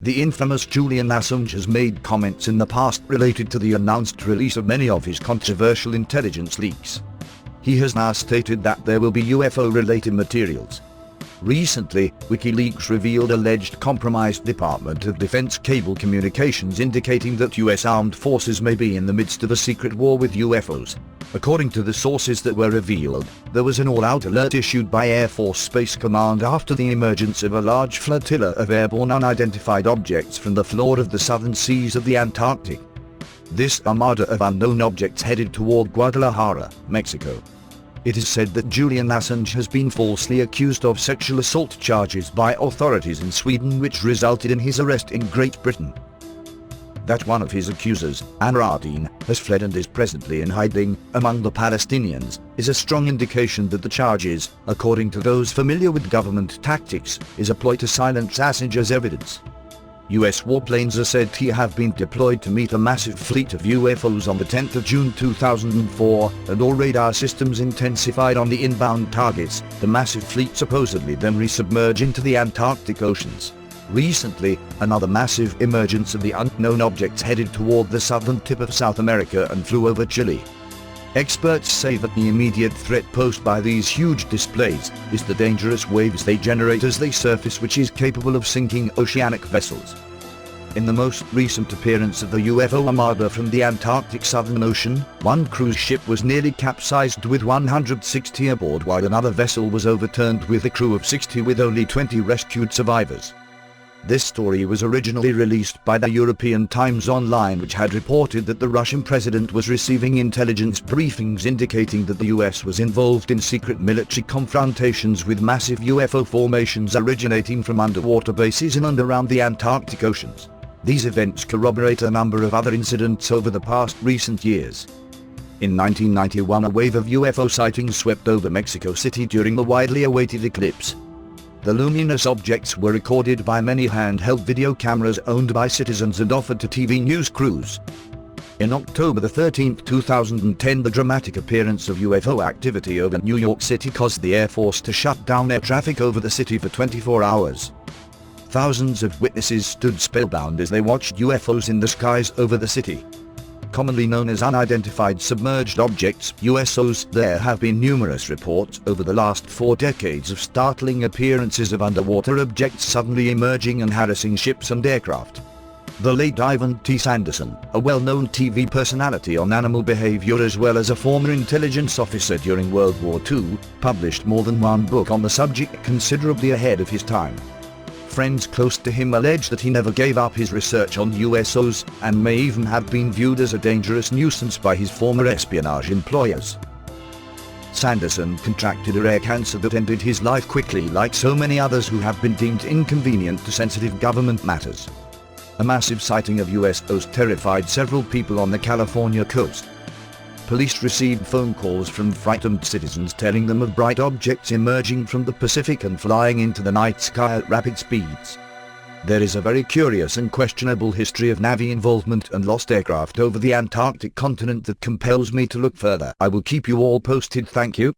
The infamous Julian Assange has made comments in the past related to the announced release of many of his controversial intelligence leaks. He has now stated that there will be UFO-related materials. Recently, Wikileaks revealed alleged compromised Department of Defense cable communications indicating that US armed forces may be in the midst of a secret war with UFOs. According to the sources that were revealed, there was an all-out alert issued by Air Force Space Command after the emergence of a large flotilla of airborne unidentified objects from the floor of the southern seas of the Antarctic. This armada of unknown objects headed toward Guadalajara, Mexico. It is said that Julian Assange has been falsely accused of sexual assault charges by authorities in Sweden, which resulted in his arrest in Great Britain. That one of his accusers, Anradine, has fled and is presently in hiding among the Palestinians, is a strong indication that the charges, according to those familiar with government tactics, is a ploy to silence Assange's evidence. US warplanes are said to have been deployed to meet a massive fleet of UFOs on the 10th of June 2004, and all radar systems intensified on the inbound targets. The massive fleet supposedly then resubmerged into the Antarctic oceans. Recently, another massive emergence of the unknown objects headed toward the southern tip of South America and flew over Chile. Experts say that the immediate threat posed by these huge displays is the dangerous waves they generate as they surface, which is capable of sinking oceanic vessels. In the most recent appearance of the UFO armada from the Antarctic Southern Ocean, one cruise ship was nearly capsized with 160 aboard, while another vessel was overturned with a crew of 60 with only 20 rescued survivors. This story was originally released by the European Times Online, which had reported that the Russian president was receiving intelligence briefings indicating that the US was involved in secret military confrontations with massive UFO formations originating from underwater bases in and around the Antarctic oceans. These events corroborate a number of other incidents over the past recent years. In 1991, a wave of UFO sightings swept over Mexico City during the widely awaited eclipse. The luminous objects were recorded by many handheld video cameras owned by citizens and offered to TV news crews. In October 13, 2010, the dramatic appearance of UFO activity over New York City caused the Air Force to shut down air traffic over the city for 24 hours. Thousands of witnesses stood spellbound as they watched UFOs in the skies over the city. Commonly known as unidentified submerged objects, USOs, there have been numerous reports over the last 4 decades of startling appearances of underwater objects suddenly emerging and harassing ships and aircraft. The late Ivan T. Sanderson, a well-known TV personality on animal behavior as well as a former intelligence officer during World War II, published more than one book on the subject, considerably ahead of his time. Friends close to him allege that he never gave up his research on USOs, and may even have been viewed as a dangerous nuisance by his former espionage employers. Sanderson contracted a rare cancer that ended his life quickly, like so many others who have been deemed inconvenient to sensitive government matters. A massive sighting of USOs terrified several people on the California coast. Police received phone calls from frightened citizens telling them of bright objects emerging from the Pacific and flying into the night sky at rapid speeds. There is a very curious and questionable history of Navy involvement and lost aircraft over the Antarctic continent that compels me to look further. I will keep you all posted. Thank you.